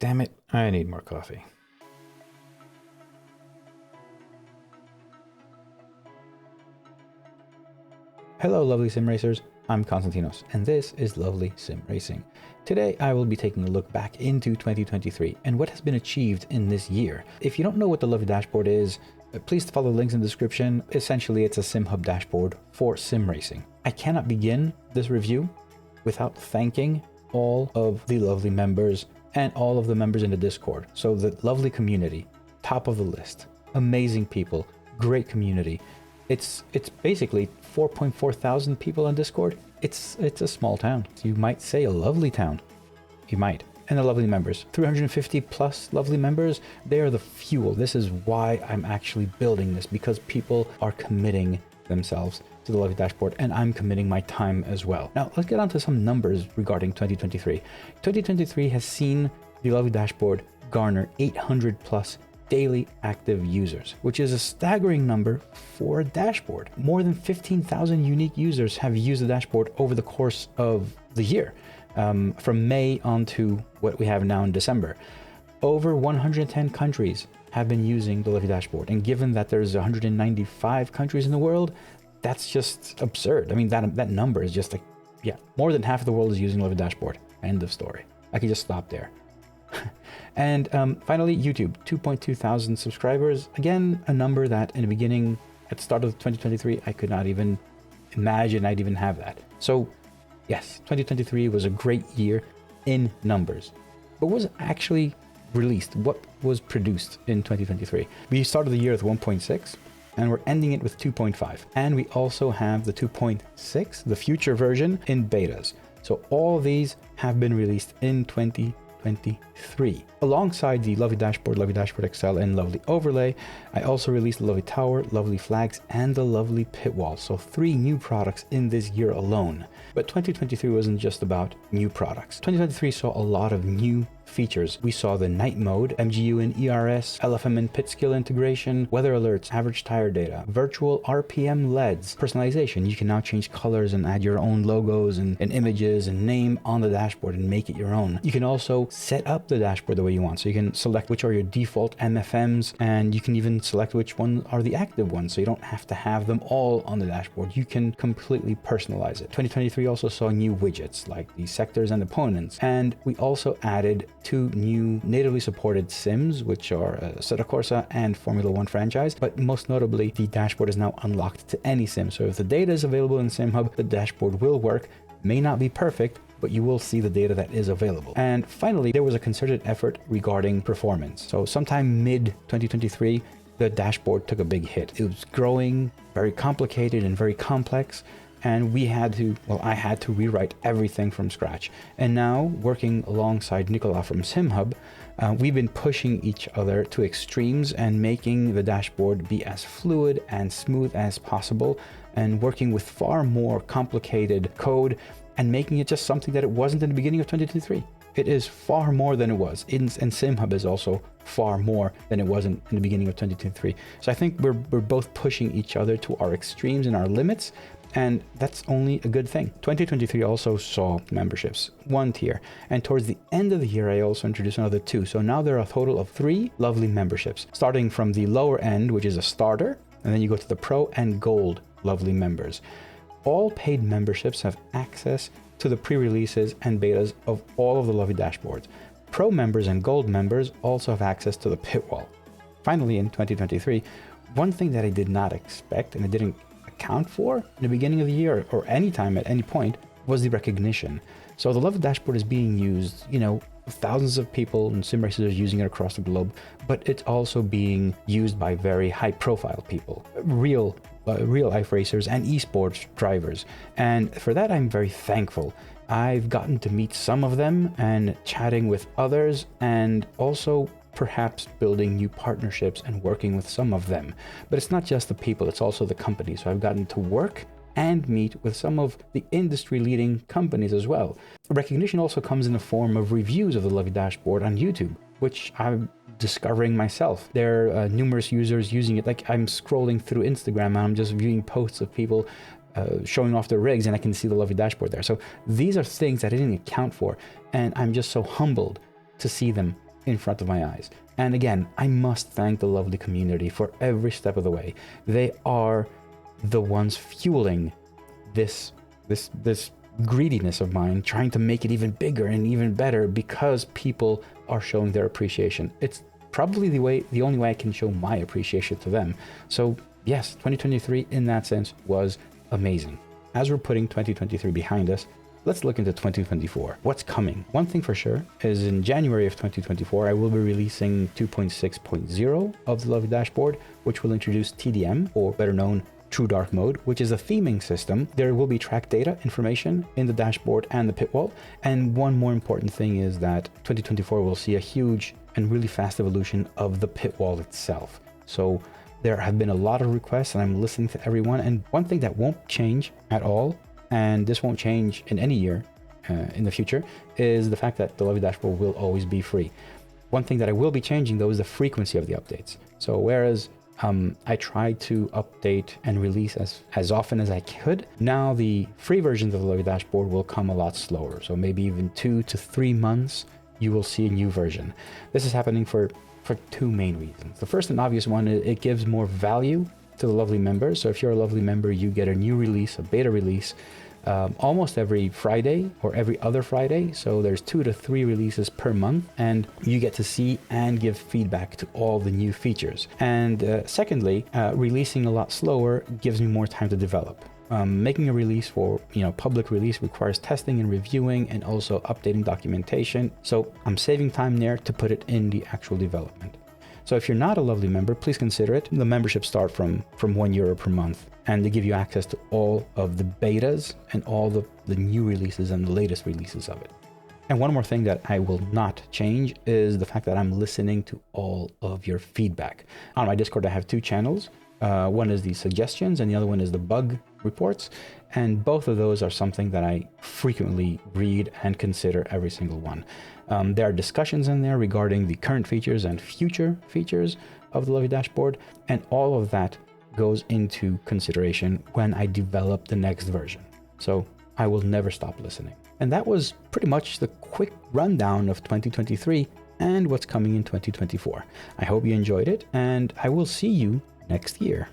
Damn it, I need more coffee. Hello lovely sim racers, I'm Konstantinos and this is Lovely Sim Racing. Today I will be taking a look back into 2023 and what has been achieved in this year. If you don't know what the Lovely Dashboard is, please follow the links in the description. Essentially it's a SimHub dashboard for sim racing. I cannot begin this review without thanking all of the lovely members and all of the members in the Discord. So the lovely community, top of the list, amazing people, great community. It's basically 4.4 thousand people on Discord. It's a small town. You might say a lovely town. You might. And the lovely members, 350 plus lovely members, they are the fuel. This is why I'm actually building this, because people are committing themselves to the Lovely Dashboard and I'm committing my time as well. Now let's get on to some numbers regarding 2023. 2023 has seen the Lovely Dashboard garner 800 plus daily active users, which is a staggering number for a dashboard. More than 15,000 unique users have used the dashboard over the course of the year, from May on to what we have now in December. Over 110 countries have been using the Lovely Dashboard, and given that there's 195 countries in the world, that's just absurd. I mean, that number is just like, yeah, more than half of the world is using Lovely Dashboard. End of story. I could just stop there. And finally, YouTube, 2.2 thousand subscribers. Again, a number that in the beginning, at the start of 2023, I could not even imagine I'd even have that. So yes, 2023 was a great year in numbers. But what was actually released? What was produced in 2023? We started the year with 1.6 and we're ending it with 2.5. And we also have the 2.6, the future version, in betas. So all of these have been released in 2023. Alongside the Lovely Dashboard, Lovely Dashboard XL, and Lovely Overlay, I also released the Lovely Tower, Lovely Flags, and the Lovely Pit Wall. So 3 new products in this year alone. But 2023 wasn't just about new products. 2023 saw a lot of new features. We saw the night mode, MGU and ERS, LFM and pit skill integration, weather alerts, average tire data, virtual RPM LEDs, personalization. You can now change colors and add your own logos and images and name on the dashboard and make it your own. You can also set up the dashboard the way you want. So you can select which are your default MFMs, and you can even select which ones are the active ones. So you don't have to have them all on the dashboard. You can completely personalize it. 2023 also saw new widgets like the sectors and opponents. And we also added 2 new natively supported sims, which are Assetto Corsa and Formula 1 franchise. But most notably, the dashboard is now unlocked to any sim. So if the data is available in SimHub, the dashboard will work. May not be perfect, but you will see the data that is available. And finally, there was a concerted effort regarding performance. So sometime mid 2023, the dashboard took a big hit. It was growing, very complicated and very complex. And I had to rewrite everything from scratch. And now, working alongside Nicola from SimHub, we've been pushing each other to extremes and making the dashboard be as fluid and smooth as possible, and working with far more complicated code and making it just something that it wasn't in the beginning of 2023. It is far more than it was, and SimHub is also far more than it was in the beginning of 2023. So I think we're both pushing each other to our extremes and our limits, and that's only a good thing. 2023 also saw memberships, 1 tier, and towards the end of the year I also introduced another 2. So now there are a total of 3 lovely memberships, starting from the lower end, which is a starter, and then you go to the pro and gold lovely members. All paid memberships have access to the pre-releases and betas of all of the lovely dashboards. Pro members and gold members also have access to the pit wall. Finally, in 2023, one thing that I did not expect and I didn't account for in the beginning of the year or any time at any point was the recognition. So the Lovely Dashboard is being used, thousands of people and sim racers are using it across the globe, but it's also being used by very high profile people, real life racers and esports drivers. And for that, I'm very thankful. I've gotten to meet some of them and chatting with others, and also perhaps building new partnerships and working with some of them. But it's not just the people, it's also the companies. So I've gotten to work and meet with some of the industry-leading companies as well. Recognition also comes in the form of reviews of the Lovely Dashboard on YouTube, which I'm discovering myself. There are numerous users using it. Like, I'm scrolling through Instagram and I'm just viewing posts of people showing off their rigs, and I can see the Lovely Dashboard there. So these are things that I didn't account for, and I'm just so humbled to see them in front of my eyes. And again, I must thank the lovely community for every step of the way. They are the ones fueling this greediness of mine, trying to make it even bigger and even better because people are showing their appreciation. It's probably the only way I can show my appreciation to them. So yes, 2023 in that sense was amazing. As we're putting 2023 behind us, let's look into 2024. What's coming? One thing for sure is in January of 2024, I will be releasing 2.6.0 of the Lovely Dashboard, which will introduce TDM, or better known True Dark Mode, which is a theming system. There will be track data information in the dashboard and the pit wall. And one more important thing is that 2024 will see a huge and really fast evolution of the pit wall itself. So there have been a lot of requests and I'm listening to everyone. And one thing that won't change at all, and this won't change in any year in the future, is the fact that the Lovely Dashboard will always be free. One thing that I will be changing though is the frequency of the updates. So whereas I tried to update and release as often as I could, now the free versions of the Lovely Dashboard will come a lot slower. So maybe even 2 to 3 months, you will see a new version. This is happening for two main reasons. The first and obvious one, it gives more value to the Lovely members. So if you're a Lovely member, you get a new release, a beta release, almost every Friday or every other Friday. So there's 2 to 3 releases per month, and you get to see and give feedback to all the new features. And secondly, releasing a lot slower gives me more time to develop. Making a release for public release requires testing and reviewing and also updating documentation. So I'm saving time there to put it in the actual development. So if you're not a Lovely member, please consider it. The memberships start from €1 per month, and they give you access to all of the betas and all the new releases and the latest releases of it. And one more thing that I will not change is the fact that I'm listening to all of your feedback. On my Discord, I have 2 channels. One is the suggestions and the other one is the bug reports. And both of those are something that I frequently read and consider every single one. There are discussions in there regarding the current features and future features of the Lovely Dashboard. And all of that goes into consideration when I develop the next version. So I will never stop listening. And that was pretty much the quick rundown of 2023 and what's coming in 2024. I hope you enjoyed it, and I will see you next year.